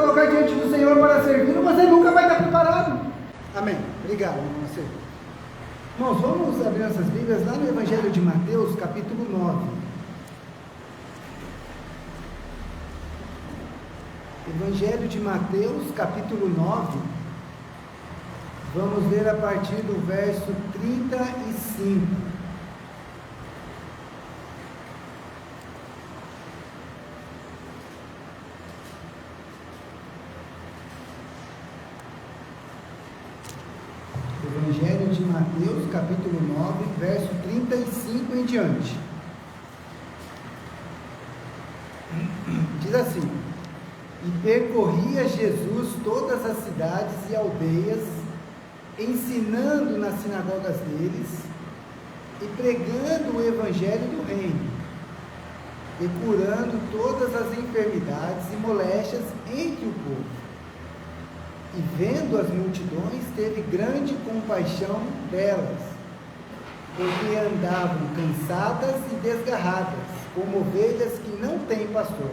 colocar diante do Senhor para servir, você nunca vai estar preparado. Amém. Obrigado, irmão. Irmãos, vamos abrir nossas Bíblias lá no Evangelho de Mateus, capítulo 9. Evangelho de Mateus, capítulo 9. Vamos ler a partir do verso 35. Evangelho de Mateus, capítulo 9, verso 35 em diante. Diz assim: E percorria Jesus todas as cidades e aldeias, ensinando nas sinagogas deles e pregando o evangelho do reino, e curando todas as enfermidades e moléstias entre o povo. E vendo as multidões, teve grande compaixão delas, porque andavam cansadas e desgarradas, como ovelhas que não têm pastor.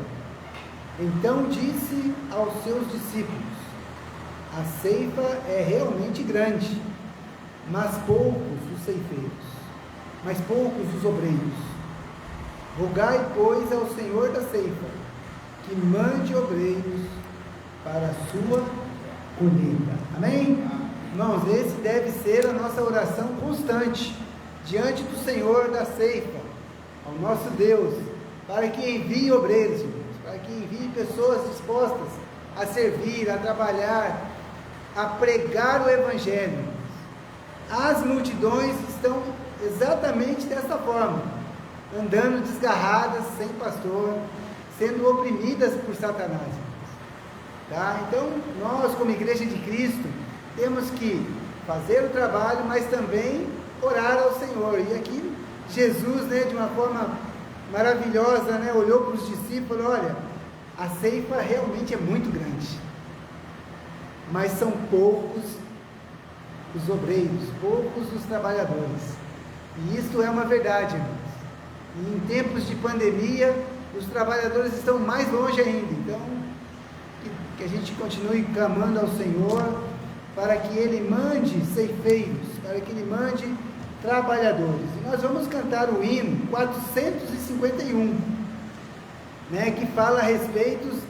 Então disse aos seus discípulos: A ceifa é realmente grande, mas poucos os ceifeiros, mas poucos os obreiros. Rogai, pois, ao Senhor da ceifa, que mande obreiros para a sua colheita. Amém? Irmãos, esse deve ser a nossa oração constante diante do Senhor da ceifa, ao nosso Deus, para que envie obreiros, para que envie pessoas dispostas a servir, a trabalhar, a pregar o Evangelho. As multidões estão exatamente dessa forma, andando desgarradas, sem pastor, sendo oprimidas por Satanás. Tá? Então, nós como Igreja de Cristo, temos que fazer o trabalho, mas também orar ao Senhor. E aqui, Jesus, de uma forma maravilhosa, olhou para os discípulos e falou: olha, a ceifa realmente é muito grande, mas são poucos os obreiros, poucos os trabalhadores. E isto é uma verdade, irmãos. E em tempos de pandemia, os trabalhadores estão mais longe ainda. Então, que a gente continue clamando ao Senhor para que Ele mande ceifeiros, para que Ele mande trabalhadores. E nós vamos cantar o hino 451, que fala a respeito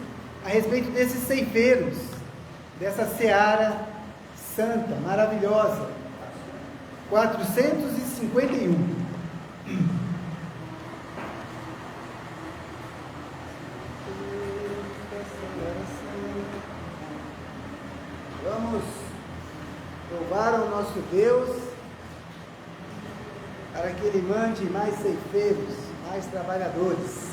desses ceifeiros, dessa seara santa, maravilhosa. 451. Vamos louvar ao nosso Deus, para que Ele mande mais ceifeiros, mais trabalhadores.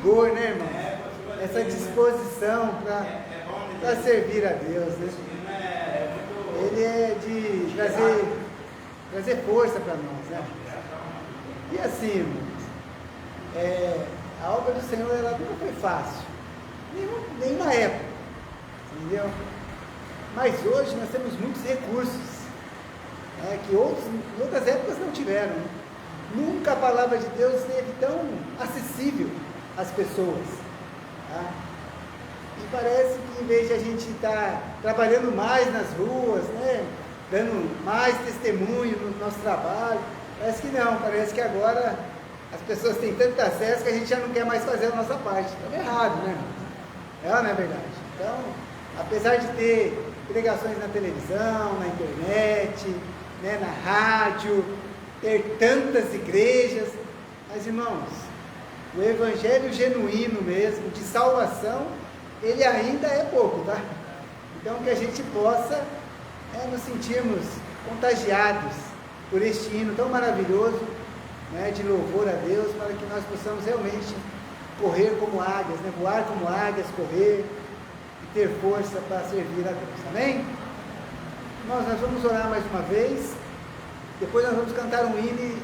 vigor, né, irmão? Essa disposição para servir a Deus, né? Ele é de trazer força para nós, né? E assim, irmãos, a obra do Senhor, ela nunca foi fácil, nenhuma época, entendeu? Mas hoje nós temos muitos recursos, que em outras épocas não tiveram, né? Nunca a palavra de Deus esteve tão acessível às pessoas, tá? E parece que em vez de a gente estar trabalhando mais nas ruas, né, dando mais testemunho no nosso trabalho, parece que não, parece que agora as pessoas têm tanto acesso que a gente já não quer mais fazer a nossa parte. Então é errado, né? Não é verdade? Então, apesar de ter pregações na televisão, na internet, né, na rádio, ter tantas igrejas, mas irmãos, o evangelho genuíno mesmo, de salvação, ele ainda é pouco, tá? Então que a gente possa nos sentirmos contagiados por este hino tão maravilhoso, né, de louvor a Deus, para que nós possamos realmente correr como águias, né, voar como águias, correr e ter força para servir a Deus, amém? Nós vamos orar mais uma vez, depois nós vamos cantar um hino e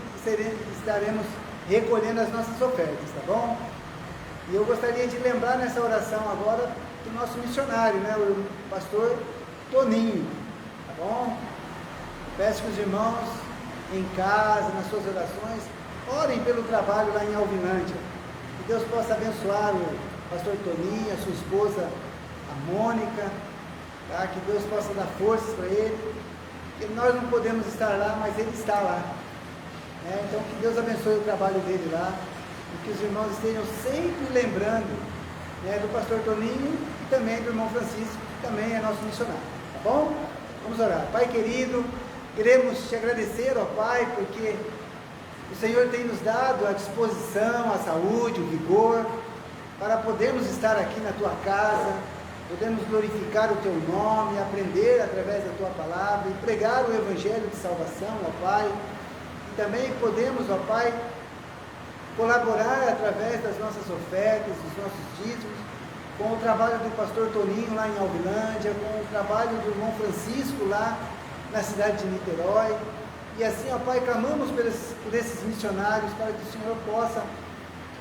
estaremos recolhendo as nossas ofertas, tá bom? E eu gostaria de lembrar nessa oração agora do nosso missionário, né, o pastor Toninho, tá bom? Peço que os irmãos em casa, nas suas orações, orem pelo trabalho lá em Alvinlândia, que Deus possa abençoar o pastor Toninho, a sua esposa, a Mônica, tá? Que Deus possa dar forças para ele, porque nós não podemos estar lá, mas ele está lá, né? Então que Deus abençoe o trabalho dele lá, e que os irmãos estejam sempre lembrando, né, do pastor Toninho e também do irmão Francisco, que também é nosso missionário, tá bom? Vamos orar. Pai querido, queremos te agradecer, ó Pai, porque o Senhor tem nos dado a disposição, a saúde, o vigor, para podermos estar aqui na tua casa, podemos glorificar o teu nome, aprender através da tua palavra e pregar o evangelho de salvação, ó Pai, e também podemos, ó Pai, colaborar através das nossas ofertas, dos nossos dízimos, com o trabalho do pastor Toninho lá em Alvinlândia, com o trabalho do irmão Francisco lá na cidade de Niterói, e assim, ó Pai, clamamos por esses missionários, para que o Senhor possa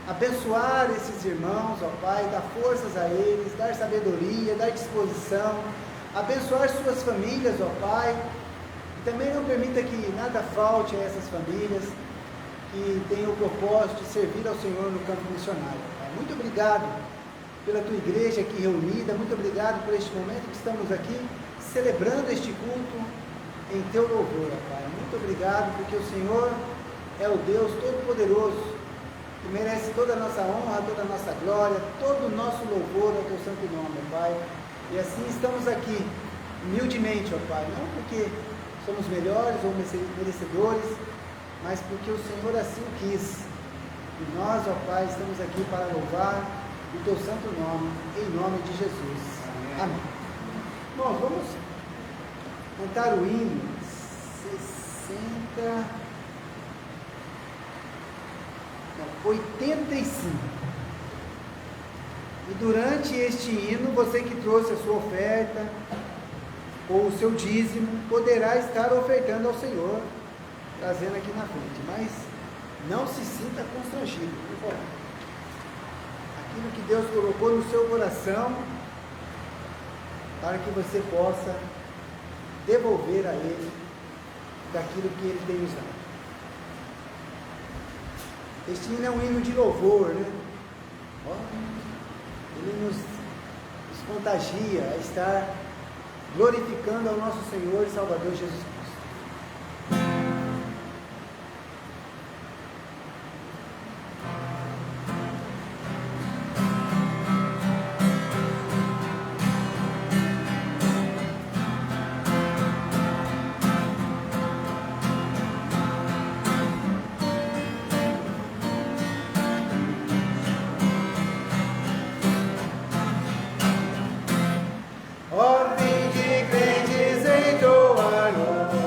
abençoar esses irmãos, ó Pai, dar forças a eles, dar sabedoria, dar disposição, abençoar suas famílias, ó Pai, e também não permita que nada falte a essas famílias, que tenham o propósito de servir ao Senhor no campo missionário, Pai. Muito obrigado pela tua igreja aqui reunida, muito obrigado por este momento que estamos aqui, celebrando este culto em teu louvor, ó Pai. Muito obrigado, porque o Senhor é o Deus Todo-Poderoso, que merece toda a nossa honra, toda a nossa glória, todo o nosso louvor ao teu santo nome, ó Pai. E assim estamos aqui, humildemente, ó Pai, não porque somos melhores ou merecedores, mas porque o Senhor assim o quis. E nós, ó Pai, estamos aqui para louvar o teu santo nome, em nome de Jesus. Amém. Bom, vamos cantar o hino 85. E durante este hino, você que trouxe a sua oferta ou o seu dízimo, poderá estar ofertando ao Senhor, trazendo aqui na frente, mas não se sinta constrangido, por favor. Aquilo que Deus colocou no seu coração, para que você possa devolver a Ele daquilo que Ele tem nos dado. Este hino é um hino de louvor, né? Ele nos contagia a estar glorificando ao nosso Senhor e Salvador Jesus Cristo. Ó, vinde crentes entoar louvor.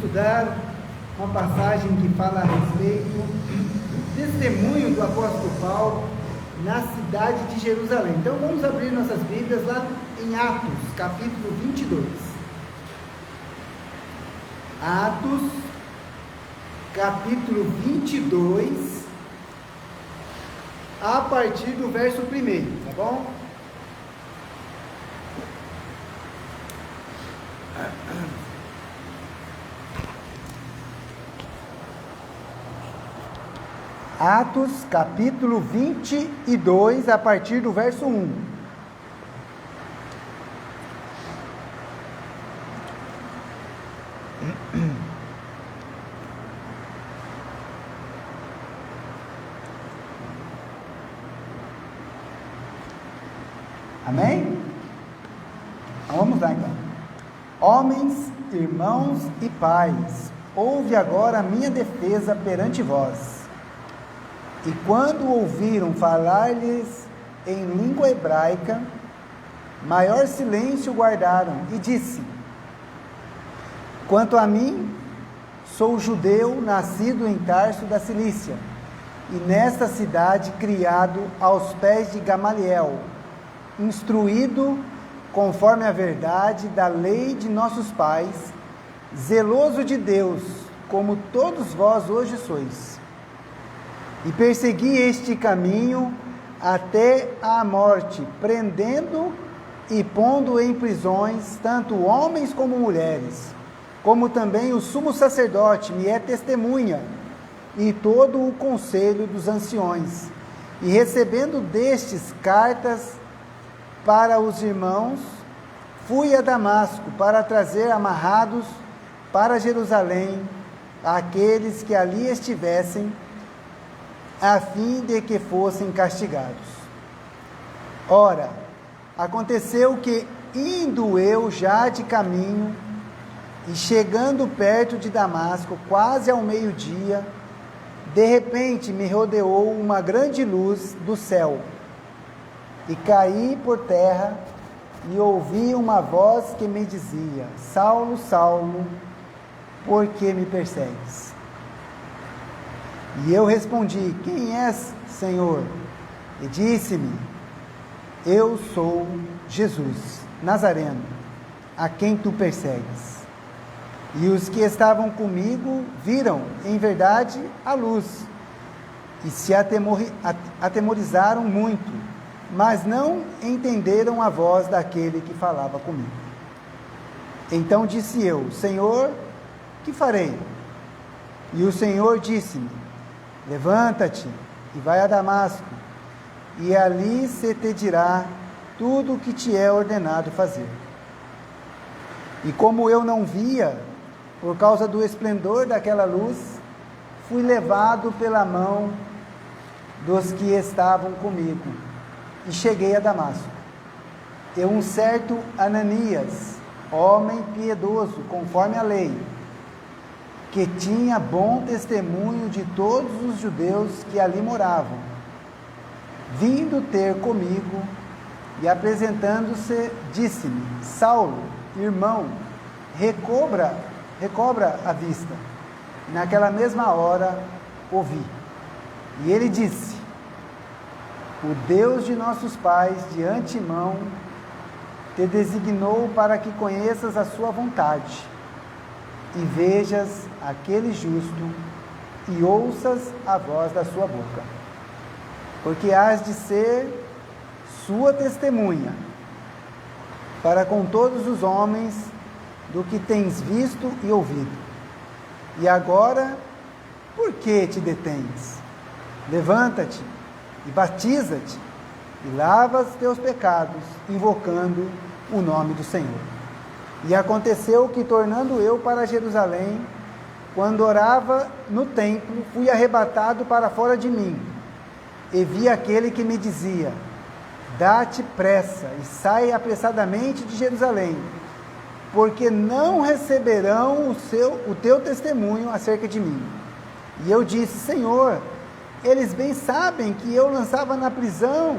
estudar uma passagem que fala a respeito do testemunho do apóstolo Paulo na cidade de Jerusalém. Então vamos abrir nossas Bíblias lá em Atos, capítulo 22. Atos, capítulo 22, a partir do verso 1, tá bom? Atos, capítulo 22, a partir do verso 1. Amém? Vamos lá então. Homens, irmãos e pais, ouve agora a minha defesa perante vós. E quando ouviram falar-lhes em língua hebraica, maior silêncio guardaram, e disse: quanto a mim, sou judeu, nascido em Tarso da Cilícia, e nesta cidade criado aos pés de Gamaliel, instruído conforme a verdade da lei de nossos pais, zeloso de Deus, como todos vós hoje sois. E persegui este caminho até a morte, prendendo e pondo em prisões tanto homens como mulheres, como também o sumo sacerdote me é testemunha, e todo o conselho dos anciões. E recebendo destes cartas para os irmãos, fui a Damasco para trazer amarrados para Jerusalém aqueles que ali estivessem, a fim de que fossem castigados. Ora, aconteceu que, indo eu já de caminho, e chegando perto de Damasco, quase ao meio-dia, de repente me rodeou uma grande luz do céu, e caí por terra, e ouvi uma voz que me dizia: Saulo, Saulo, por que me persegues? E eu respondi: quem és, Senhor? E disse-me: eu sou Jesus, Nazareno, a quem tu persegues. E os que estavam comigo viram, em verdade, a luz, e se atemorizaram muito, mas não entenderam a voz daquele que falava comigo. Então disse eu: Senhor, que farei? E o Senhor disse-me: levanta-te e vai a Damasco, e ali se te dirá tudo o que te é ordenado fazer. E como eu não via, por causa do esplendor daquela luz, fui levado pela mão dos que estavam comigo, e cheguei a Damasco. E um certo Ananias, homem piedoso, conforme a lei, que tinha bom testemunho de todos os judeus que ali moravam, vindo ter comigo e apresentando-se, disse-me: Saulo, irmão, recobra a vista. E naquela mesma hora ouvi. E ele disse: o Deus de nossos pais de antemão te designou para que conheças a sua vontade, e vejas aquele justo, e ouças a voz da sua boca, porque hás de ser sua testemunha para com todos os homens do que tens visto e ouvido. E agora, por que te detens? Levanta-te e batiza-te, e lava os teus pecados, invocando o nome do Senhor. E aconteceu que, tornando eu para Jerusalém, quando orava no templo, fui arrebatado para fora de mim, e vi aquele que me dizia: dá-te pressa e sai apressadamente de Jerusalém, porque não receberão o teu testemunho acerca de mim. E eu disse: Senhor, eles bem sabem que eu lançava na prisão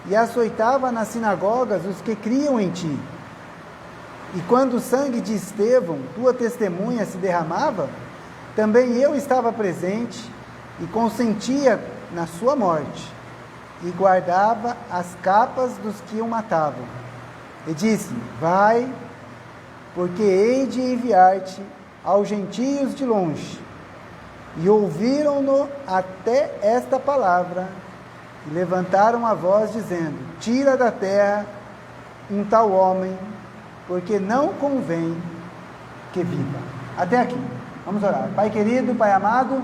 e açoitava nas sinagogas os que criam em ti. E quando o sangue de Estevão, tua testemunha, se derramava, também eu estava presente e consentia na sua morte, e guardava as capas dos que o matavam. E disse: vai, porque hei de enviar-te aos gentios de longe. E ouviram-no até esta palavra, e levantaram a voz, dizendo: tira da terra um tal homem, porque não convém que viva. Até aqui. Vamos orar. Pai querido, Pai amado,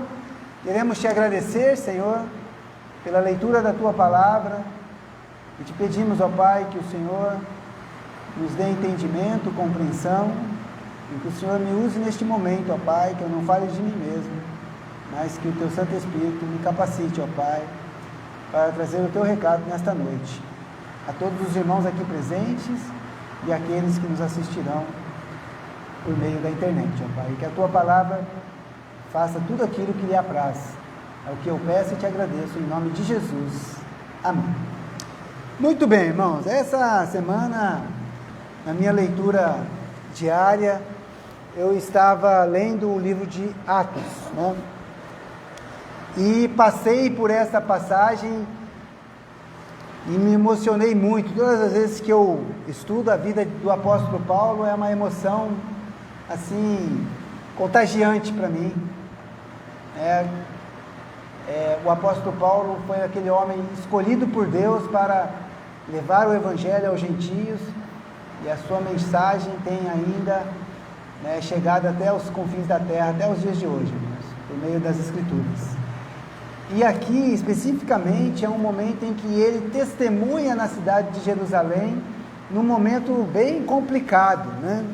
queremos te agradecer, Senhor, pela leitura da tua palavra, e te pedimos, ó Pai, que o Senhor nos dê entendimento, compreensão, e que o Senhor me use neste momento, ó Pai, que eu não fale de mim mesmo, mas que o teu Santo Espírito me capacite, ó Pai, para trazer o teu recado nesta noite, a todos os irmãos aqui presentes e aqueles que nos assistirão por meio da internet, ó Pai, que a tua palavra faça tudo aquilo que lhe apraz. É o que eu peço e te agradeço, em nome de Jesus. Amém. Muito bem, irmãos, essa semana, na minha leitura diária, eu estava lendo o livro de Atos, né? E passei por essa passagem e me emocionei muito. Todas as vezes que eu estudo a vida do apóstolo Paulo, é uma emoção, assim, contagiante para mim. O apóstolo Paulo foi aquele homem escolhido por Deus para levar o evangelho aos gentios, e a sua mensagem tem ainda chegado até os confins da terra, até os dias de hoje, irmãos, por meio das Escrituras. E aqui, especificamente, é um momento em que ele testemunha na cidade de Jerusalém, num momento bem complicado, né?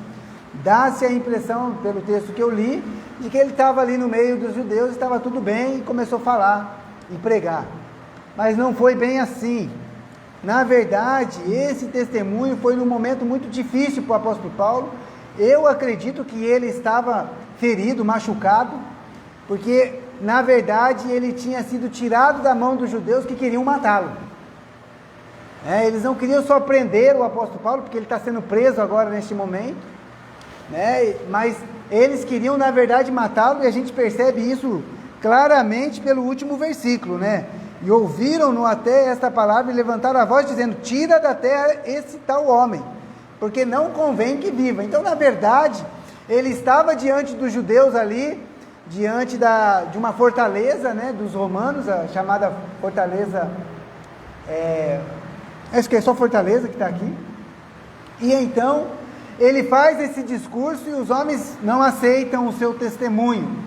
Dá-se a impressão, pelo texto que eu li, de que ele estava ali no meio dos judeus, estava tudo bem, e começou a falar e pregar. Mas não foi bem assim. Na verdade, esse testemunho foi num momento muito difícil para o apóstolo Paulo. Eu acredito que ele estava ferido, machucado, porque, na verdade, ele tinha sido tirado da mão dos judeus que queriam matá-lo. Eles não queriam só prender o apóstolo Paulo, porque ele está sendo preso agora neste momento, mas eles queriam, na verdade, matá-lo, e a gente percebe isso claramente pelo último versículo, E ouviram-no até esta palavra e levantaram a voz, dizendo: tira da terra esse tal homem, porque não convém que viva. Então, na verdade, ele estava diante dos judeus ali, diante de uma fortaleza, dos romanos, a chamada fortaleza, acho que é só Fortaleza que está aqui, e então ele faz esse discurso e os homens não aceitam o seu testemunho.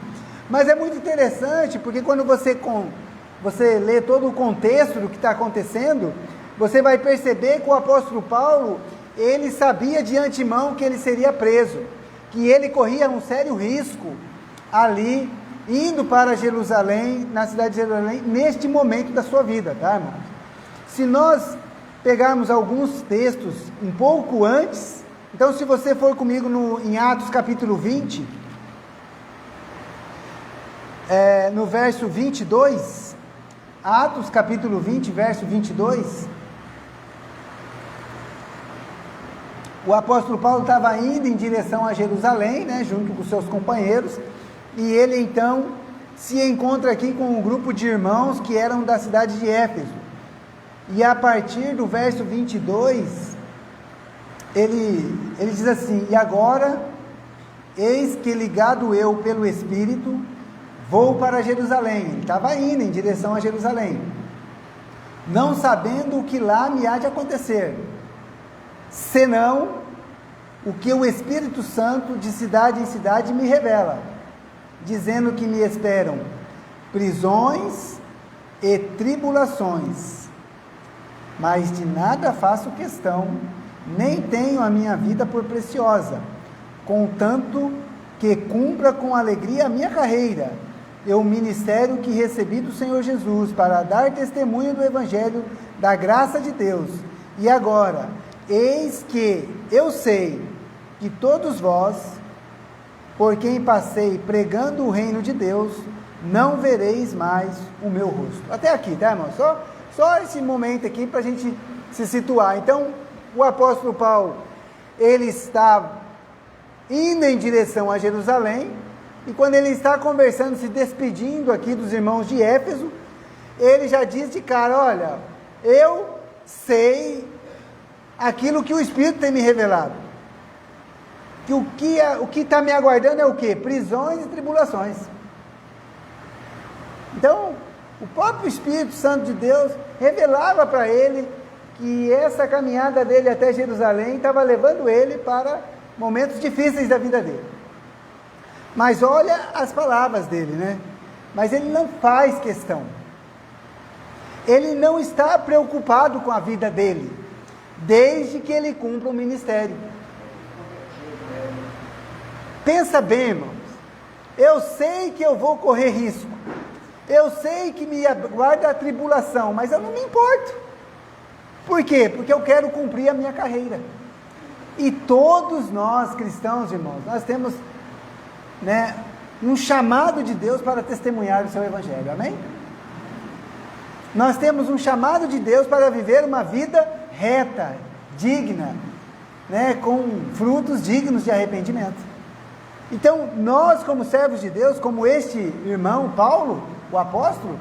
Mas é muito interessante, porque quando você lê todo o contexto do que está acontecendo, você vai perceber que o apóstolo Paulo, ele sabia de antemão que ele seria preso, que ele corria um sério risco ali, indo para Jerusalém, na cidade de Jerusalém, neste momento da sua vida, tá, irmãos? Se nós pegarmos alguns textos um pouco antes, então se você for comigo em Atos capítulo 20, no verso 22, Atos capítulo 20, verso 22, o apóstolo Paulo estava indo em direção a Jerusalém, junto com seus companheiros, e ele então se encontra aqui com um grupo de irmãos que eram da cidade de Éfeso, e a partir do verso 22, ele diz assim: e agora, eis que ligado eu pelo Espírito, vou para Jerusalém. Ele estava indo em direção a Jerusalém, não sabendo o que lá me há de acontecer, senão o que o Espírito Santo de cidade em cidade me revela, dizendo que me esperam prisões e tribulações, mas de nada faço questão, nem tenho a minha vida por preciosa, contanto que cumpra com alegria a minha carreira, e o ministério que recebi do Senhor Jesus, para dar testemunho do Evangelho da graça de Deus. E agora, eis que eu sei que todos vós, por quem passei pregando o reino de Deus, não vereis mais o meu rosto. Até aqui, tá, irmão? Só esse momento aqui para a gente se situar. Então, o apóstolo Paulo, ele está indo em direção a Jerusalém, e quando ele está conversando, se despedindo aqui dos irmãos de Éfeso, ele já diz de cara: olha, eu sei aquilo que o Espírito tem me revelado, que o que está me aguardando é o quê? Prisões e tribulações. Então, o próprio Espírito Santo de Deus revelava para ele que essa caminhada dele até Jerusalém estava levando ele para momentos difíceis da vida dele. Mas olha as palavras dele, né? Mas ele não faz questão. Ele não está preocupado com a vida dele, desde que ele cumpra o ministério. Pensa bem, irmãos. Eu sei que eu vou correr risco. Eu sei que me aguarda a tribulação, mas eu não me importo. Por quê? Porque eu quero cumprir a minha carreira. E todos nós cristãos, irmãos, nós temos, né, um chamado de Deus para testemunhar o seu evangelho, amém? Nós temos um chamado de Deus para viver uma vida reta, digna, né, com frutos dignos de arrependimento. Então, nós como servos de Deus, como este irmão Paulo, o apóstolo,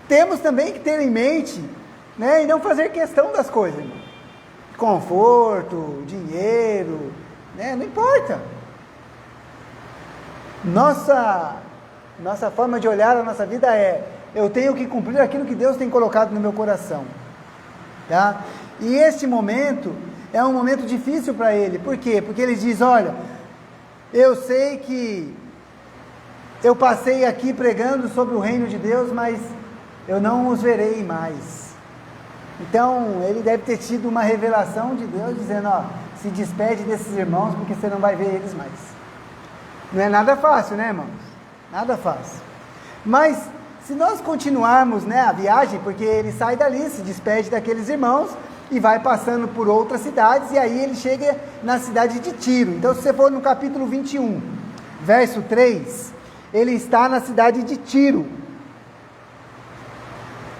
temos também que ter em mente, né, e não fazer questão das coisas, irmão. Conforto, dinheiro, né, não importa. Nossa forma de olhar a nossa vida é: eu tenho que cumprir aquilo que Deus tem colocado no meu coração, tá? E este momento é um momento difícil para ele. Por quê? Porque ele diz: olha, eu sei que eu passei aqui pregando sobre o reino de Deus, mas eu não os verei mais. Então, ele deve ter tido uma revelação de Deus, dizendo: ó, se despede desses irmãos, porque você não vai ver eles mais. Não é nada fácil, né, irmãos? Nada fácil. Mas, se nós continuarmos, né, a viagem, porque ele sai dali, se despede daqueles irmãos, e vai passando por outras cidades, e aí ele chega na cidade de Tiro. Então, se você for no capítulo 21, verso 3, ele está na cidade de Tiro.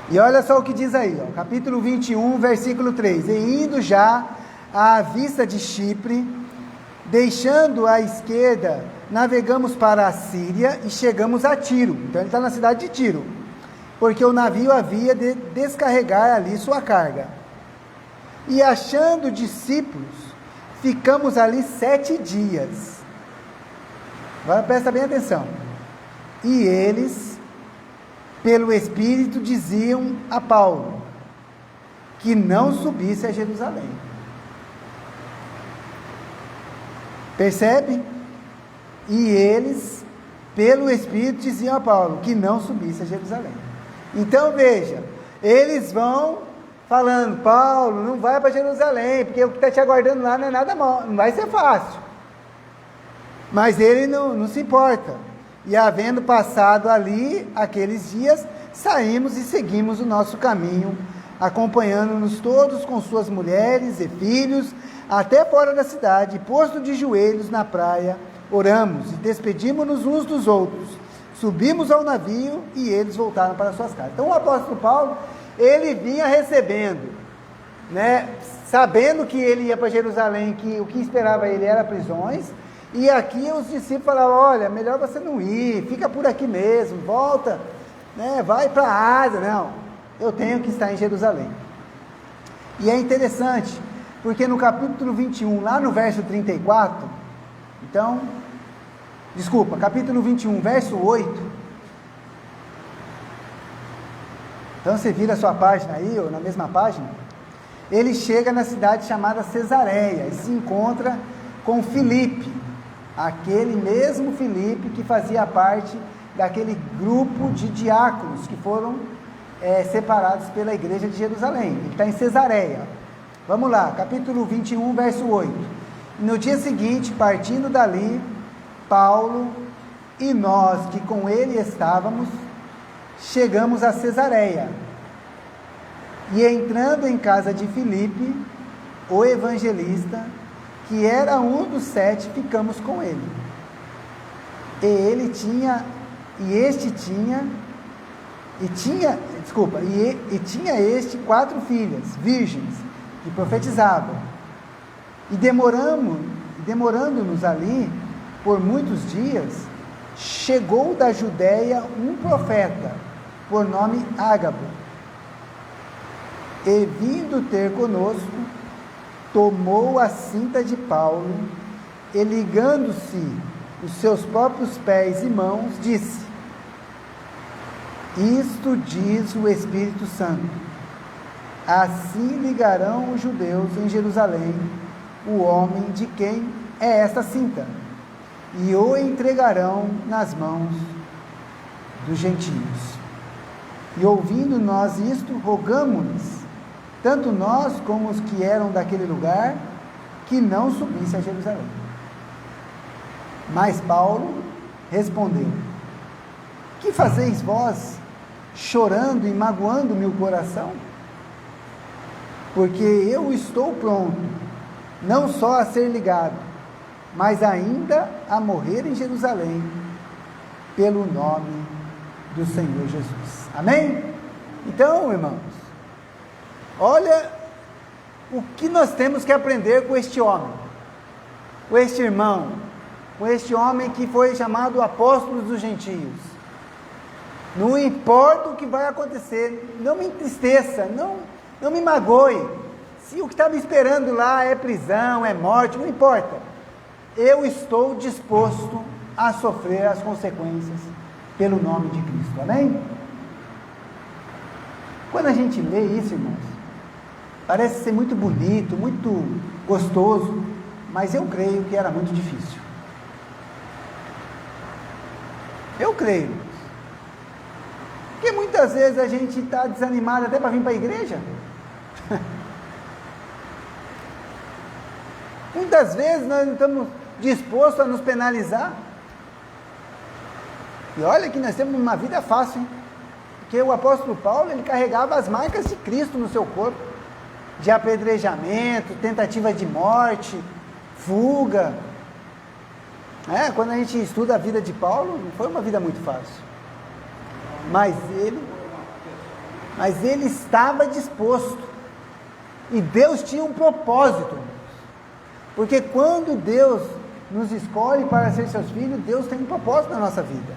E olha só o que diz aí, ó, capítulo 21, versículo 3: e indo já à vista de Chipre, deixando à esquerda, navegamos para a Síria e chegamos a Tiro. Então ele está na cidade de Tiro, porque o navio havia de descarregar ali sua carga. E achando discípulos, ficamos ali 7 dias. Agora presta bem atenção. E eles, pelo Espírito, diziam a Paulo que não subisse a Jerusalém. Percebe? E eles, pelo Espírito, diziam a Paulo que não subisse a Jerusalém. Então veja, eles vão falando: Paulo, não vai para Jerusalém, porque o que está te aguardando lá não é nada mal, não vai ser fácil. Mas ele não se importa. E havendo passado ali aqueles dias, saímos e seguimos o nosso caminho, acompanhando-nos todos com suas mulheres e filhos, até fora da cidade, posto de joelhos na praia, oramos e despedimos-nos uns dos outros. Subimos ao navio e eles voltaram para suas casas. Então o apóstolo Paulo, ele vinha recebendo, né, sabendo que ele ia para Jerusalém, que o que esperava ele era prisões. E aqui os discípulos falaram: olha, melhor você não ir, fica por aqui mesmo, volta, né, vai para a Ásia. Não, eu tenho que estar em Jerusalém. E é interessante, porque no capítulo 21, lá no verso 34, então, capítulo 21, verso 8, então você vira a sua página aí, ou na mesma página, ele chega na cidade chamada Cesareia, e se encontra com Filipe, aquele mesmo Filipe que fazia parte daquele grupo de diáconos que foram separados pela igreja de Jerusalém. Ele está em Cesareia. Vamos lá, capítulo 21, verso 8. No dia seguinte, partindo dali, Paulo e nós que com ele estávamos, chegamos a Cesareia. E entrando em casa de Filipe, o evangelista, que era um dos 7, ficamos com ele. E tinha este 4 filhas, virgens, que profetizavam. E demorando-nos ali por muitos dias, chegou da Judéia um profeta, por nome Ágabo, e vindo ter conosco, tomou a cinta de Paulo, e ligando-se os seus próprios pés e mãos, disse: isto diz o Espírito Santo, assim ligarão os judeus em Jerusalém o homem de quem é esta cinta, e o entregarão nas mãos dos gentios. E ouvindo nós isto, rogamo-lhes, tanto nós como os que eram daquele lugar, que não subisse a Jerusalém. Mas Paulo respondeu: que fazeis vós, chorando e magoando-me o coração? Porque eu estou pronto, não só a ser ligado, mas ainda a morrer em Jerusalém, pelo nome do Senhor Jesus. Amém? Então, irmãos, olha o que nós temos que aprender com este homem, com este irmão, com este homem que foi chamado apóstolo dos gentios. Não importa o que vai acontecer, não me entristeça, não me magoe. Se o que está me esperando lá é prisão, é morte, não importa. Eu estou disposto a sofrer as consequências pelo nome de Cristo. Amém? Quando a gente lê isso, irmãos, parece ser muito bonito, muito gostoso, mas eu creio que era muito difícil. Eu creio. Porque muitas vezes a gente está desanimado até para vir para a igreja. Muitas vezes nós não estamos dispostos a nos penalizar. E olha que nós temos uma vida fácil, hein? Porque o apóstolo Paulo, ele carregava as marcas de Cristo no seu corpo, de apedrejamento, tentativa de morte, fuga. Quando a gente estuda a vida de Paulo, não foi uma vida muito fácil. Mas ele estava disposto. E Deus tinha um propósito. Porque quando Deus nos escolhe para ser seus filhos, Deus tem um propósito na nossa vida.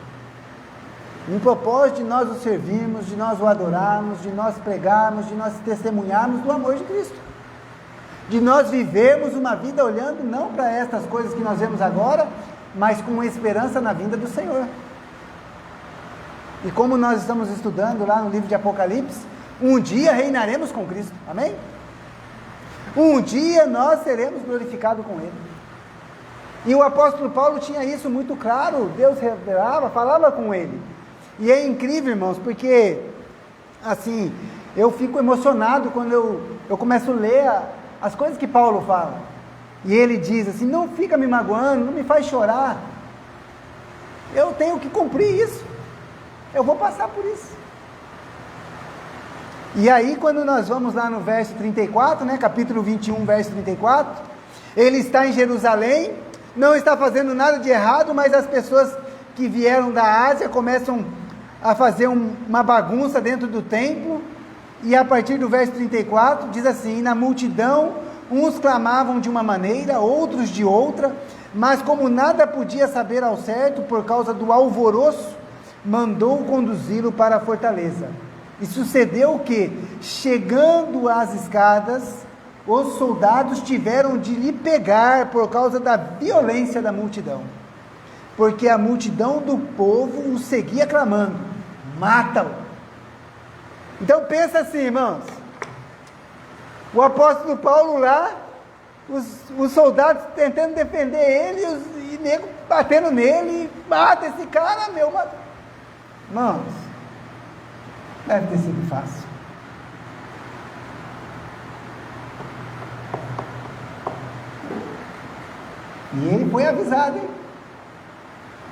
Um propósito de nós o servirmos, de nós o adorarmos, de nós pregarmos, de nós testemunharmos do amor de Cristo. De nós vivermos uma vida olhando não para estas coisas que nós vemos agora, mas com esperança na vinda do Senhor. E como nós estamos estudando lá no livro de Apocalipse, um dia reinaremos com Cristo. Amém? Um dia nós seremos glorificados com Ele. E o apóstolo Paulo tinha isso muito claro. Deus revelava, falava com ele. E é incrível, irmãos, porque assim, eu fico emocionado quando eu começo a ler as coisas que Paulo fala. E ele diz assim: não fica me magoando, não me faz chorar. Eu tenho que cumprir isso. Eu vou passar por isso. E aí, quando nós vamos lá no verso 34, capítulo 21, verso 34, ele está em Jerusalém, não está fazendo nada de errado, mas as pessoas que vieram da Ásia começam a fazer uma bagunça dentro do templo, e a partir do verso 34, diz assim: na multidão, uns clamavam de uma maneira, outros de outra, mas como nada podia saber ao certo, por causa do alvoroço, mandou conduzi-lo para a fortaleza. E sucedeu que, chegando às escadas, os soldados tiveram de lhe pegar por causa da violência da multidão, porque a multidão do povo o seguia clamando: mata-o. Então pensa assim, irmãos, o apóstolo Paulo lá, os soldados tentando defender ele, e nego batendo nele: mata esse cara, meu. Irmãos, deve ter sido fácil. E ele foi avisado, hein?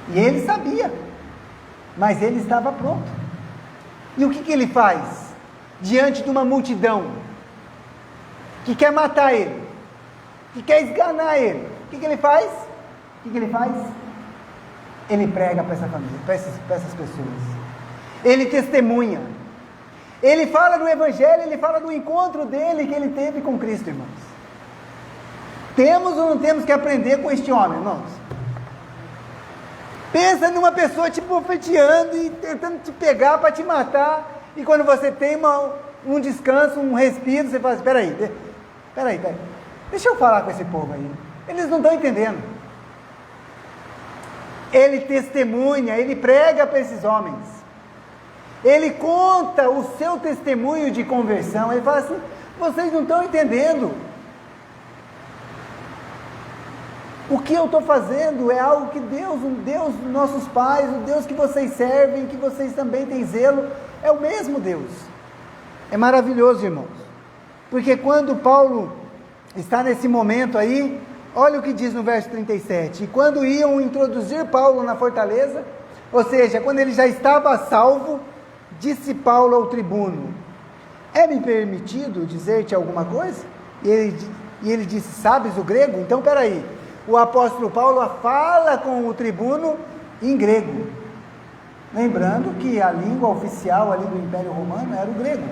E ele sabia, mas ele estava pronto. E o que ele faz diante de uma multidão que quer matar ele, que quer esganar ele? O que ele faz? Ele prega para essa família, para essas pessoas. Ele testemunha. Ele fala do Evangelho, ele fala do encontro dele que ele teve com Cristo, irmãos. Temos ou não temos que aprender com este homem, irmãos? Pensa numa pessoa te bofeteando e tentando te pegar para te matar, e quando você tem um descanso, um respiro, você fala assim, peraí, deixa eu falar com esse povo aí, eles não estão entendendo. Ele testemunha, ele prega para esses homens, ele conta o seu testemunho de conversão, ele fala assim, vocês não estão entendendo, o que eu estou fazendo é algo que Deus, o Deus dos nossos pais, o Deus que vocês servem, que vocês também têm zelo, é o mesmo Deus. É maravilhoso, irmãos, porque quando Paulo está nesse momento aí, olha o que diz no verso 37, e quando iam introduzir Paulo na fortaleza, ou seja, quando ele já estava salvo, disse Paulo ao tribuno, é-me permitido dizer-te alguma coisa? E ele disse, sabes o grego? Então peraí, o apóstolo Paulo fala com o tribuno em grego, lembrando que a língua oficial ali do Império Romano era o grego,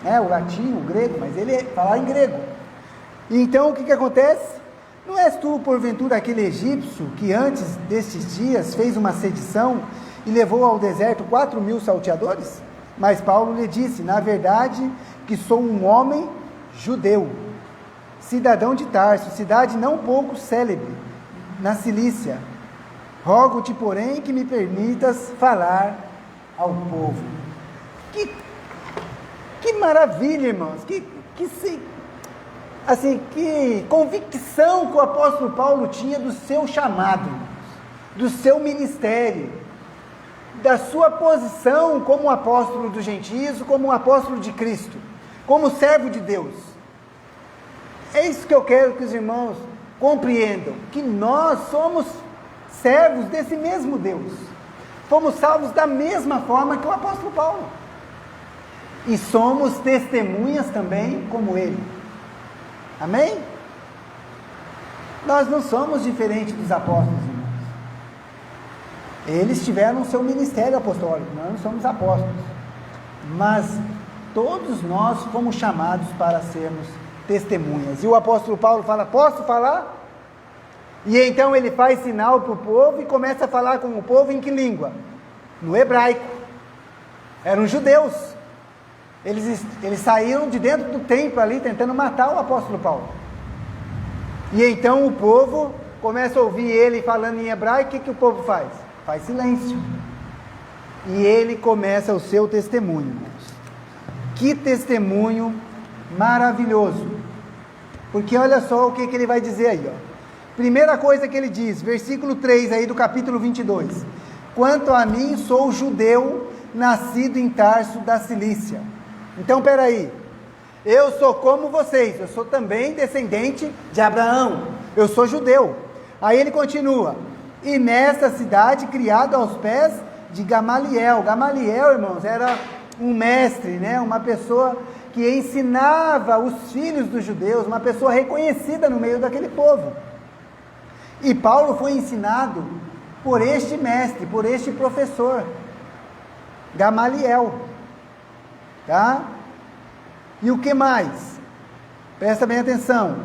o latim, o grego, mas ele fala em grego. E então o que acontece? Não és tu porventura aquele egípcio que antes destes dias fez uma sedição e levou ao deserto 4.000 salteadores? Mas Paulo lhe disse, na verdade que sou um homem judeu, cidadão de Tarso, cidade não pouco célebre, na Cilícia. Rogo-te, porém, que me permitas falar ao povo. Que maravilha, irmãos, que convicção que o apóstolo Paulo tinha do seu chamado, do seu ministério, da sua posição como apóstolo dos gentios, como apóstolo de Cristo, como servo de Deus. É isso que eu quero que os irmãos compreendam, que nós somos servos desse mesmo Deus, fomos salvos da mesma forma que o apóstolo Paulo, e somos testemunhas também como ele, amém? Nós não somos diferentes dos apóstolos, irmãos, eles tiveram o seu ministério apostólico, nós não somos apóstolos, mas todos nós fomos chamados para sermos testemunhas. E o apóstolo Paulo fala, posso falar? E então ele faz sinal para o povo e começa a falar com o povo em que língua? No hebraico. Eram judeus. Eles saíram de dentro do templo ali tentando matar o apóstolo Paulo. E então o povo começa a ouvir ele falando em hebraico. O que o povo faz? Faz silêncio. E ele começa o seu testemunho, irmãos. Que testemunho maravilhoso, porque olha só o que ele vai dizer aí, primeira coisa que ele diz, versículo 3 aí do capítulo 22, quanto a mim sou judeu, nascido em Tarso da Cilícia. Então peraí, eu sou como vocês, eu sou também descendente de Abraão, eu sou judeu. Aí ele continua, e nessa cidade criado aos pés de Gamaliel. Gamaliel, irmãos, era um mestre, uma pessoa que ensinava os filhos dos judeus, uma pessoa reconhecida no meio daquele povo. E Paulo foi ensinado por este mestre, por este professor, Gamaliel, tá? E o que mais? Presta bem atenção,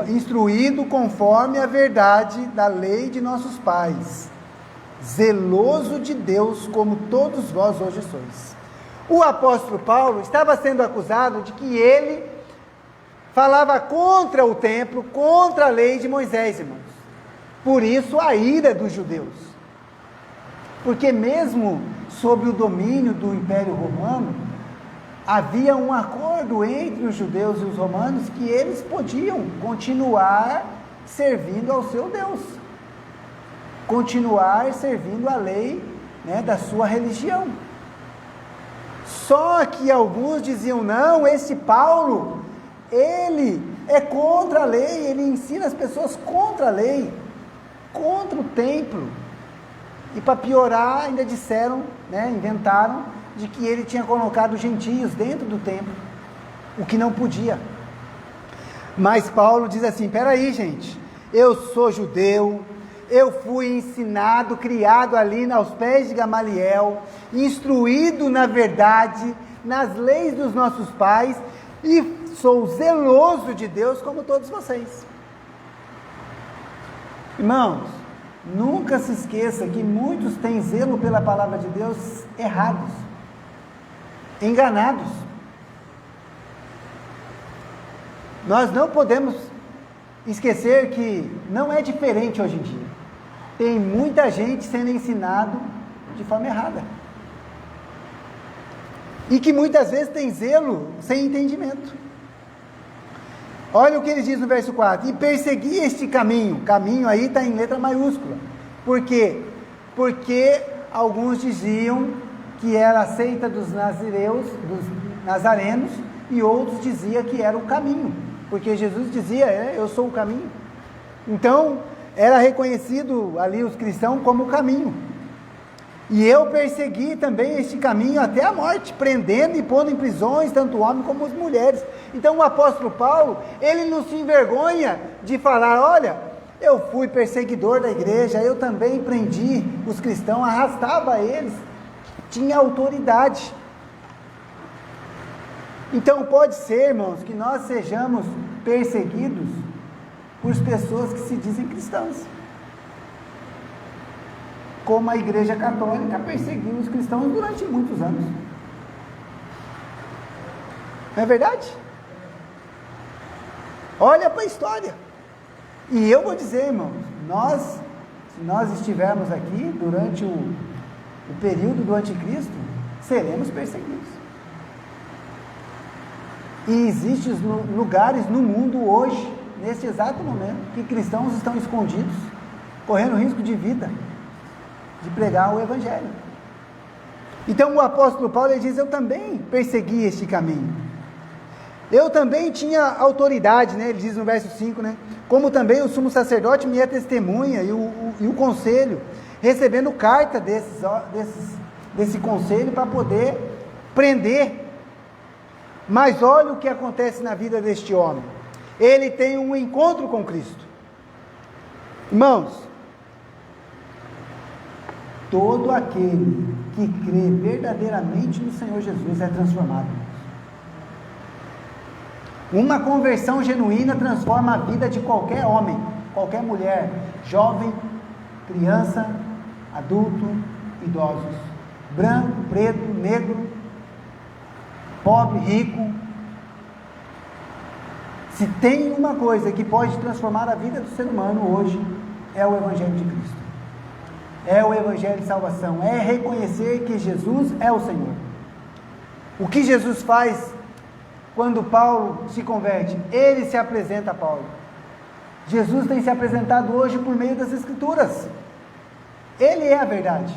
instruído conforme a verdade da lei de nossos pais, zeloso de Deus como todos vós hoje sois. O apóstolo Paulo estava sendo acusado de que ele falava contra o templo, contra a lei de Moisés, irmãos. Por isso a ira dos judeus. Porque mesmo sob o domínio do Império Romano, havia um acordo entre os judeus e os romanos que eles podiam continuar servindo ao seu Deus, continuar servindo a lei, da sua religião. Só que alguns diziam, não, esse Paulo, ele é contra a lei, ele ensina as pessoas contra a lei, contra o templo. E para piorar, ainda disseram, inventaram, de que ele tinha colocado gentios dentro do templo, o que não podia. Mas Paulo diz assim, peraí gente, eu sou judeu, eu fui ensinado, criado ali aos pés de Gamaliel, instruído na verdade, nas leis dos nossos pais, e sou zeloso de Deus como todos vocês. Irmãos, nunca se esqueça que muitos têm zelo pela palavra de Deus errados, enganados. Nós não podemos esquecer que não é diferente hoje em dia. Tem muita gente sendo ensinado de forma errada. E que muitas vezes tem zelo sem entendimento. Olha o que ele diz no verso 4: e persegui este caminho. Caminho aí está em letra maiúscula. Por quê? Porque alguns diziam que era a seita dos nazireus, dos nazarenos, e outros diziam que era o caminho. Porque Jesus dizia, eu sou o caminho. Então, era reconhecido ali os cristãos como o caminho. E eu persegui também este caminho até a morte, prendendo e pondo em prisões tanto homens como as mulheres. Então o apóstolo Paulo, ele não se envergonha de falar, olha, eu fui perseguidor da igreja, eu também prendi os cristãos, arrastava eles, tinha autoridade. Então pode ser, irmãos, que nós sejamos perseguidos por pessoas que se dizem cristãos. Como a Igreja Católica perseguiu os cristãos durante muitos anos. Não é verdade? Olha para a história. E eu vou dizer, irmãos, se nós estivermos aqui durante o período do anticristo, seremos perseguidos. E existem lugares no mundo hoje, neste exato momento, que cristãos estão escondidos, correndo risco de vida, de pregar o Evangelho. Então o apóstolo Paulo, ele diz, eu também persegui este caminho. Eu também tinha autoridade, né? Ele diz no verso 5, né? Como também o sumo sacerdote me é testemunha e o conselho, recebendo carta desse conselho para poder prender. Mas olha o que acontece na vida deste homem. Ele tem um encontro com Cristo. Irmãos, todo aquele que crê verdadeiramente no Senhor Jesus é transformado. Uma conversão genuína transforma a vida de qualquer homem, qualquer mulher, jovem, criança, adulto, idosos, branco, preto, negro, pobre, rico. Se tem uma coisa que pode transformar a vida do ser humano hoje, é o Evangelho de Cristo. É o Evangelho de salvação, é reconhecer que Jesus é o Senhor. O que Jesus faz quando Paulo se converte? Ele se apresenta a Paulo. Jesus tem se apresentado hoje por meio das Escrituras. Ele é a verdade.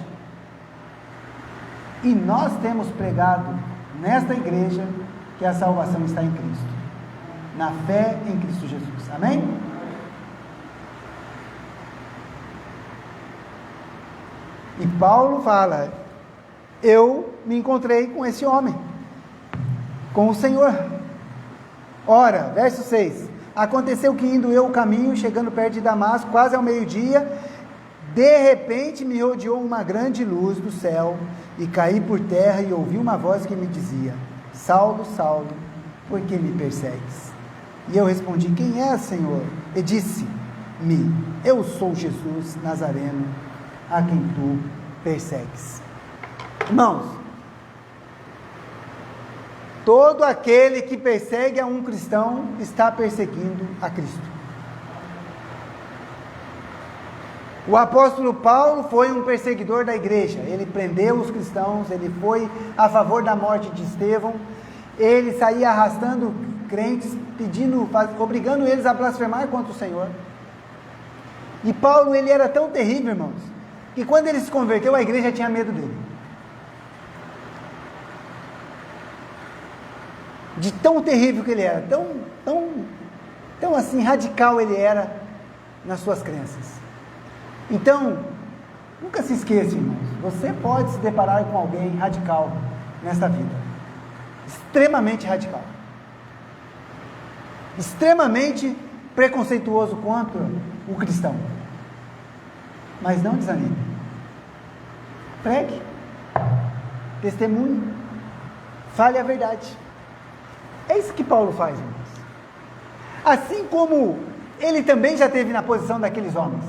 E nós temos pregado nesta igreja que a salvação está em Cristo, na fé em Cristo Jesus. Amém? E Paulo fala, eu me encontrei com esse homem, com o Senhor. Ora, verso 6, aconteceu que indo eu o caminho, chegando perto de Damasco, quase ao meio-dia, de repente me rodeou uma grande luz do céu, e caí por terra e ouvi uma voz que me dizia, Saulo, Saulo, por que me persegues? E eu respondi, quem é, Senhor? E disse-me, eu sou Jesus Nazareno, a quem tu persegues. Irmãos, todo aquele que persegue a um cristão está perseguindo a Cristo. O apóstolo Paulo foi um perseguidor da igreja, ele prendeu os cristãos, ele foi a favor da morte de Estevão, ele saía arrastando crentes, obrigando eles a blasfemar contra o Senhor. E Paulo, ele era tão terrível, irmãos, que quando ele se converteu, a igreja tinha medo dele. De tão terrível que ele era, tão assim radical ele era nas suas crenças. Então, nunca se esqueça, irmãos, você pode se deparar com alguém radical nesta vida, extremamente radical, extremamente preconceituoso contra o cristão, mas não desanime, pregue, testemunhe, fale a verdade, É isso que Paulo faz, irmãos. Assim como ele também já esteve na posição daqueles homens.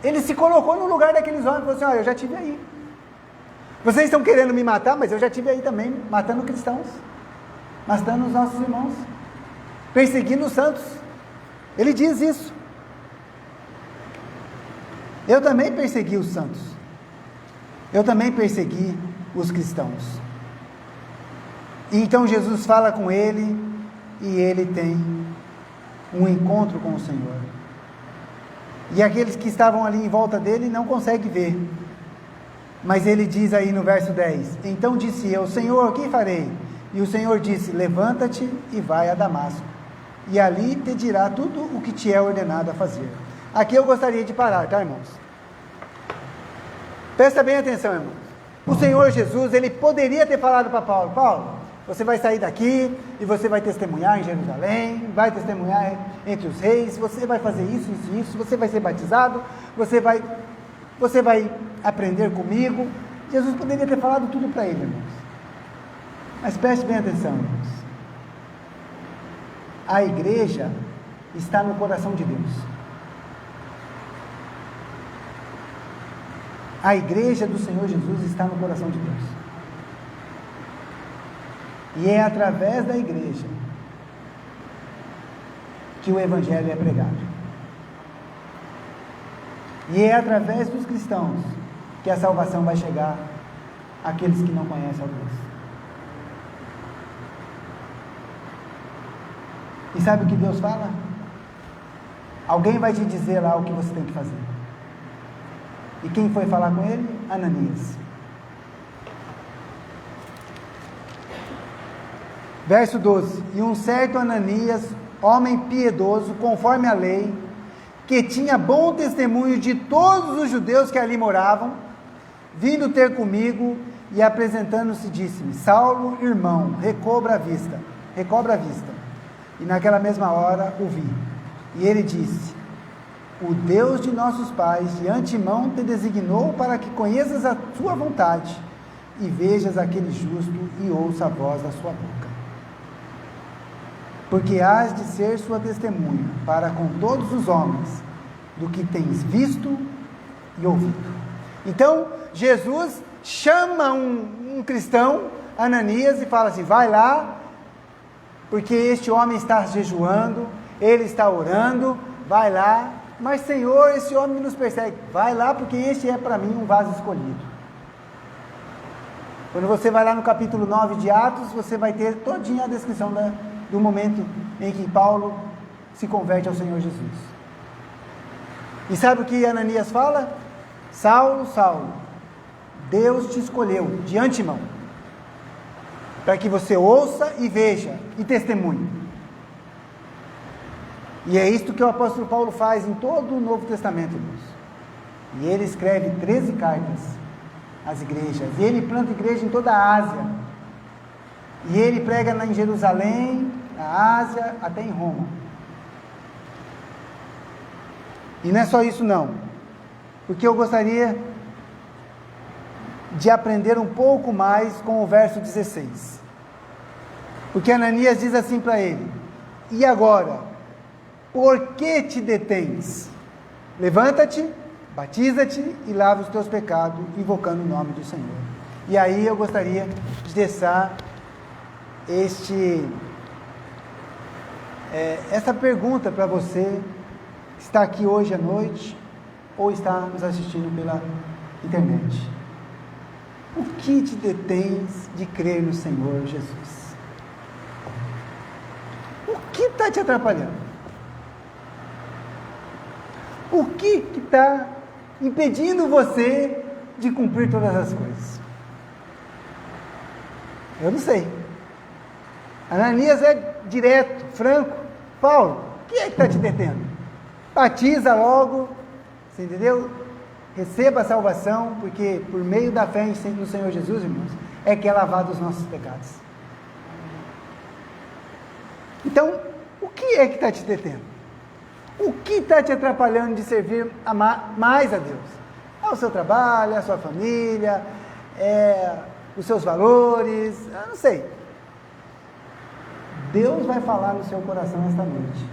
Ele se colocou no lugar daqueles homens e falou assim: olha, eu já estive aí. Vocês estão querendo me matar, mas eu já estive aí também, matando cristãos, matando os nossos irmãos, perseguindo os santos. Ele diz isso. Eu também persegui os santos. Eu também persegui os cristãos. E então Jesus fala com ele e ele tem um encontro com o Senhor. E aqueles que estavam ali em volta dele não conseguem ver. Mas ele diz aí no verso 10: então disse eu: Senhor, o que farei? E o Senhor disse: levanta-te e vai a Damasco, e ali te dirá tudo o que te é ordenado a fazer. Aqui eu gostaria de parar, tá, irmãos? Presta bem atenção, irmãos. O Senhor Jesus, ele poderia ter falado para Paulo: Paulo, você vai sair daqui e você vai testemunhar em Jerusalém, vai testemunhar entre os reis, você vai fazer isso, isso e isso, você vai ser batizado, você vai aprender comigo. Jesus poderia ter falado tudo para ele, irmãos. Mas preste bem atenção, irmãos. A igreja está no coração de Deus. A igreja do Senhor Jesus está no coração de Deus. E é através da igreja que o evangelho é pregado. E é através dos cristãos que a salvação vai chegar àqueles que não conhecem a Deus. E sabe o que Deus fala? Alguém vai te dizer lá o que você tem que fazer. E quem foi falar com ele? Ananias. Verso 12: e um certo Ananias, homem piedoso, conforme a lei, que tinha bom testemunho de todos os judeus que ali moravam, vindo ter comigo e apresentando-se, disse-me: Saulo, irmão, recobra a vista. E naquela mesma hora o vi. E ele disse: o Deus de nossos pais de antemão te designou para que conheças a sua vontade e vejas aquele justo e ouça a voz da sua boca. Porque hás de ser sua testemunha para com todos os homens do que tens visto e ouvido. Então, Jesus chama um cristão, Ananias, e fala assim: vai lá, porque este homem está jejuando, ele está orando, vai lá. Mas, Senhor, esse homem nos persegue. Vai lá, porque este é para mim um vaso escolhido. Quando você vai lá no capítulo 9 de Atos, você vai ter todinha a descrição do momento em que Paulo se converte ao Senhor Jesus. E sabe o que Ananias fala? Saulo, Saulo, Deus te escolheu de antemão para que você ouça e veja e testemunhe. E é isto que o apóstolo Paulo faz em todo o Novo Testamento, irmãos. E ele escreve 13 cartas às igrejas. E ele planta igreja em toda a Ásia. E ele prega em Jerusalém, na Ásia, até em Roma. E não é só isso não. Porque eu gostaria de aprender um pouco mais com o verso 16. Porque Ananias diz assim para ele: e agora? Por que te detens? Levanta-te, batiza-te e lava os teus pecados, invocando o nome do Senhor. E aí eu gostaria de deixar essa pergunta para você que está aqui hoje à noite ou está nos assistindo pela internet. O que te detens de crer no Senhor Jesus? O que está te atrapalhando? O que está impedindo você de cumprir todas as coisas? Eu não sei. Ananias é direto, franco. Paulo, o que é que está te detendo? Batiza logo, você entendeu? Receba a salvação, porque por meio da fé no Senhor Jesus, irmãos, é que é lavado os nossos pecados. Então, o que é que está te detendo? O que está te atrapalhando de servir mais a Deus? É o seu trabalho, é a sua família, é os seus valores, eu não sei. Deus vai falar no seu coração esta noite.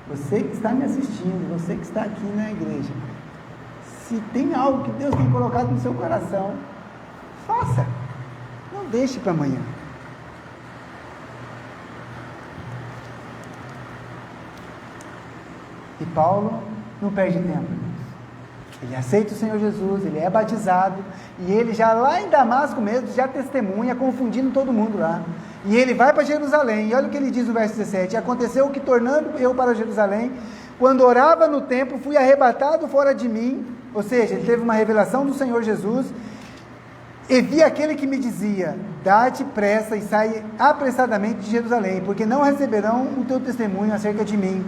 Você que está me assistindo, você que está aqui na igreja, se tem algo que Deus tem colocado no seu coração, faça. Não deixe para amanhã. E Paulo não perde tempo. Ele aceita o Senhor Jesus, ele é batizado, e ele já lá em Damasco mesmo, já testemunha, confundindo todo mundo lá. E ele vai para Jerusalém, e olha o que ele diz no verso 17: aconteceu que, tornando eu para Jerusalém, quando orava no templo, fui arrebatado fora de mim, ou seja, ele teve uma revelação do Senhor Jesus, e vi aquele que me dizia: dá-te pressa e sai apressadamente de Jerusalém, porque não receberão o teu testemunho acerca de mim.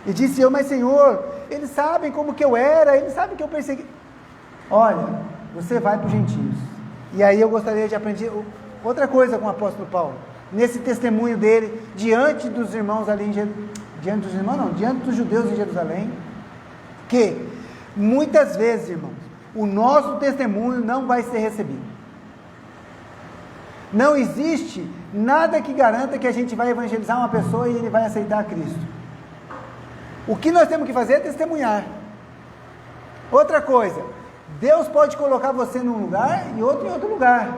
E disse eu: mas Senhor, eles sabem como que eu era, eles sabem que eu persegui. Olha, você vai para os gentios. E aí eu gostaria de aprender outra coisa com o apóstolo Paulo, nesse testemunho dele, diante dos irmãos ali diante dos judeus em Jerusalém, que muitas vezes, irmãos, o nosso testemunho não vai ser recebido. Não existe nada que garanta que a gente vai evangelizar uma pessoa e ele vai aceitar Cristo. O que nós temos que fazer é testemunhar. Outra coisa, Deus pode colocar você num lugar e outro em outro lugar.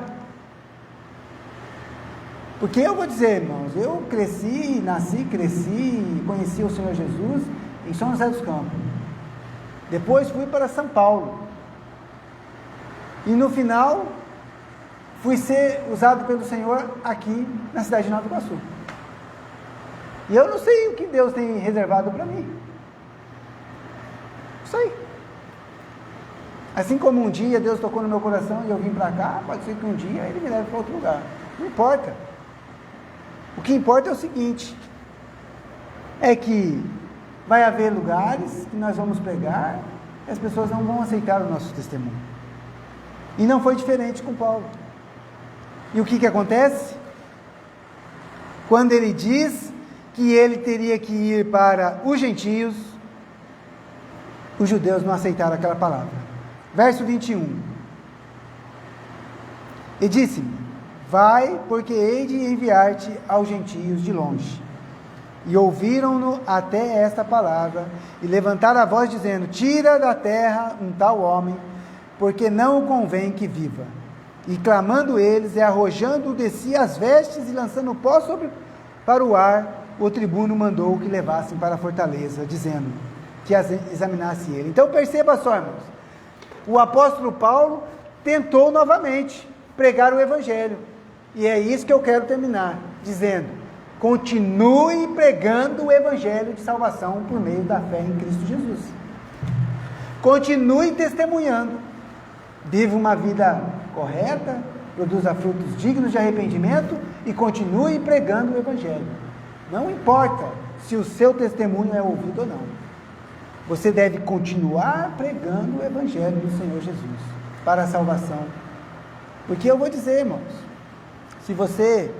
Porque eu vou dizer, irmãos, eu cresci, conheci o Senhor Jesus em São José dos Campos. Depois fui para São Paulo. E no final, fui ser usado pelo Senhor aqui na cidade de Nova Iguaçu. E eu não sei o que Deus tem reservado para mim. Não sei. Assim como um dia Deus tocou no meu coração e eu vim para cá, pode ser que um dia Ele me leve para outro lugar. Não importa. O que importa é o seguinte, é que vai haver lugares que nós vamos pregar e as pessoas não vão aceitar o nosso testemunho. E não foi diferente com Paulo. E o que acontece? Quando ele diz que ele teria que ir para os gentios, os judeus não aceitaram aquela palavra. Verso 21. E disse-me: vai, porque hei de enviar-te aos gentios de longe. E ouviram-no até esta palavra, e levantaram a voz dizendo: tira da terra um tal homem, porque não convém que viva. E clamando eles, e arrojando de si as vestes, e lançando pó para o ar, o tribuno mandou que levassem para a fortaleza, dizendo que examinasse ele. Então perceba só, irmãos, o apóstolo Paulo tentou novamente pregar o evangelho, e é isso que eu quero terminar, dizendo: continue pregando o evangelho de salvação por meio da fé em Cristo Jesus. Continue testemunhando, viva uma vida correta, produza frutos dignos de arrependimento e continue pregando o evangelho. Não importa se o seu testemunho é ouvido ou não, você deve continuar pregando o evangelho do Senhor Jesus para a salvação. Porque eu vou dizer, irmãos, se você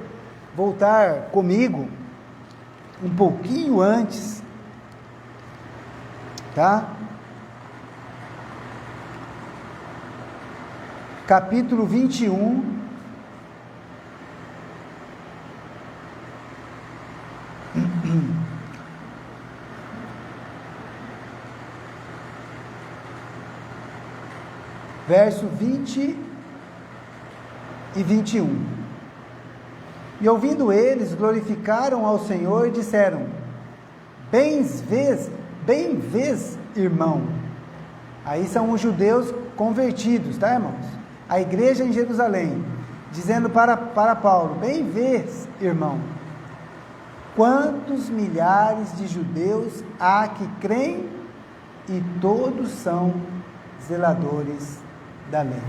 voltar comigo um pouquinho antes, tá? Capítulo 21, verso 20 e 21. E ouvindo eles, glorificaram ao Senhor e disseram: bem vês, irmão. Aí são os judeus convertidos, tá, irmãos? A igreja em Jerusalém, dizendo para Paulo: bem vês, irmão, quantos milhares de judeus há que creem e todos são zeladores da lei.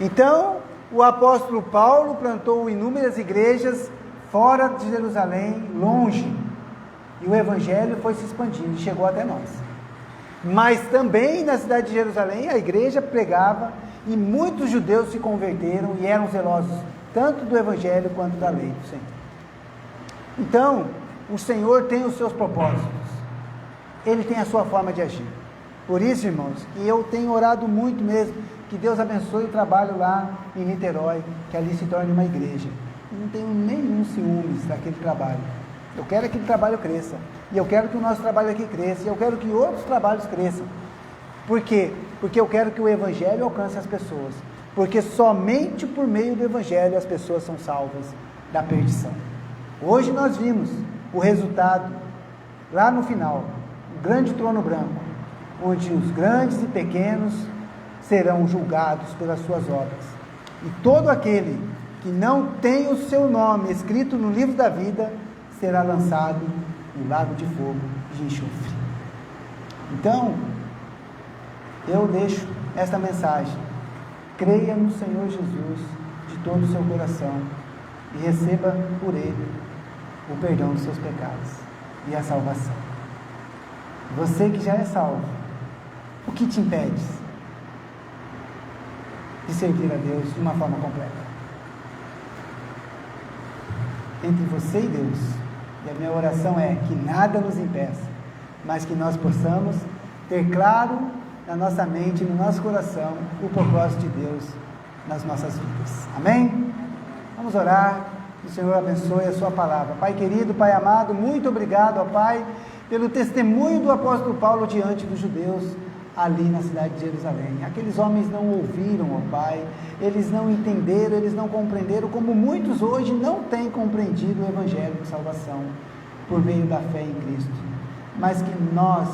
Então, o apóstolo Paulo plantou inúmeras igrejas fora de Jerusalém, longe, e o evangelho foi se expandindo e chegou até nós. Mas também na cidade de Jerusalém a igreja pregava e muitos judeus se converteram e eram zelosos tanto do evangelho quanto da lei do Senhor. Então, o Senhor tem os seus propósitos, Ele tem a sua forma de agir. Por isso, irmãos, que eu tenho orado muito mesmo, que Deus abençoe o trabalho lá em Niterói, que ali se torne uma igreja. não tenho nenhum ciúmes daquele trabalho. Eu quero que aquele trabalho cresça. E eu quero que o nosso trabalho aqui cresça. E eu quero que outros trabalhos cresçam. Por quê? Porque eu quero que o Evangelho alcance as pessoas. Porque somente por meio do Evangelho as pessoas são salvas da perdição. Hoje nós vimos o resultado, lá no final, o grande trono branco, onde os grandes e pequenos serão julgados pelas suas obras. E todo aquele que não tem o seu nome escrito no livro da vida, será lançado no lago de fogo de enxofre. Então, eu deixo esta mensagem: creia no Senhor Jesus de todo o seu coração e receba por Ele o perdão dos seus pecados e a salvação. Você que já é salvo, o que te impede de servir a Deus de uma forma completa? Entre você e Deus. E a minha oração é que nada nos impeça, mas que nós possamos ter claro na nossa mente, no nosso coração, o propósito de Deus nas nossas vidas. Amém? Vamos orar, que o Senhor abençoe a sua palavra. Pai querido, Pai amado, muito obrigado, ó Pai, pelo testemunho do apóstolo Paulo diante dos judeus, ali na cidade de Jerusalém. Aqueles homens não ouviram, ó Pai, eles não entenderam, eles não compreenderam, como muitos hoje não têm compreendido o Evangelho de salvação, por meio da fé em Cristo. Mas que nós,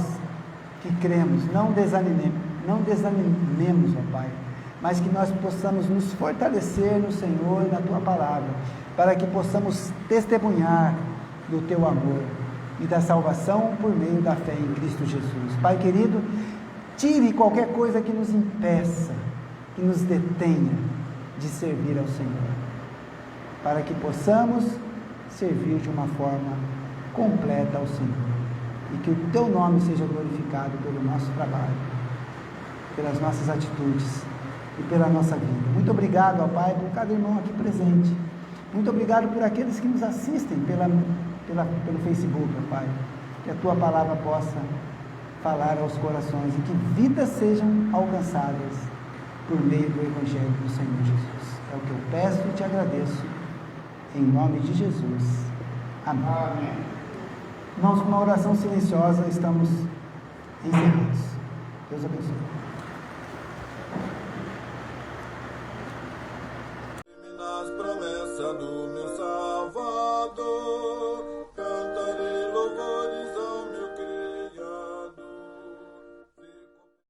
que cremos, não desanimemos, ó Pai, mas que nós possamos nos fortalecer no Senhor e na Tua Palavra, para que possamos testemunhar do Teu amor e da salvação por meio da fé em Cristo Jesus. Pai querido, tire qualquer coisa que nos impeça, que nos detenha de servir ao Senhor, para que possamos servir de uma forma completa ao Senhor, e que o Teu nome seja glorificado pelo nosso trabalho, pelas nossas atitudes e pela nossa vida. Muito obrigado, ó Pai, por cada irmão aqui presente. Muito obrigado por aqueles que nos assistem pelo Facebook, ó Pai. Que a Tua palavra possa falar aos corações e que vidas sejam alcançadas por meio do Evangelho do Senhor Jesus. É o que eu peço e te agradeço, em nome de Jesus. Amém. Amém. Irmãos, com uma oração silenciosa, estamos encerrados. Deus abençoe. Nas promessas do meu Salvador.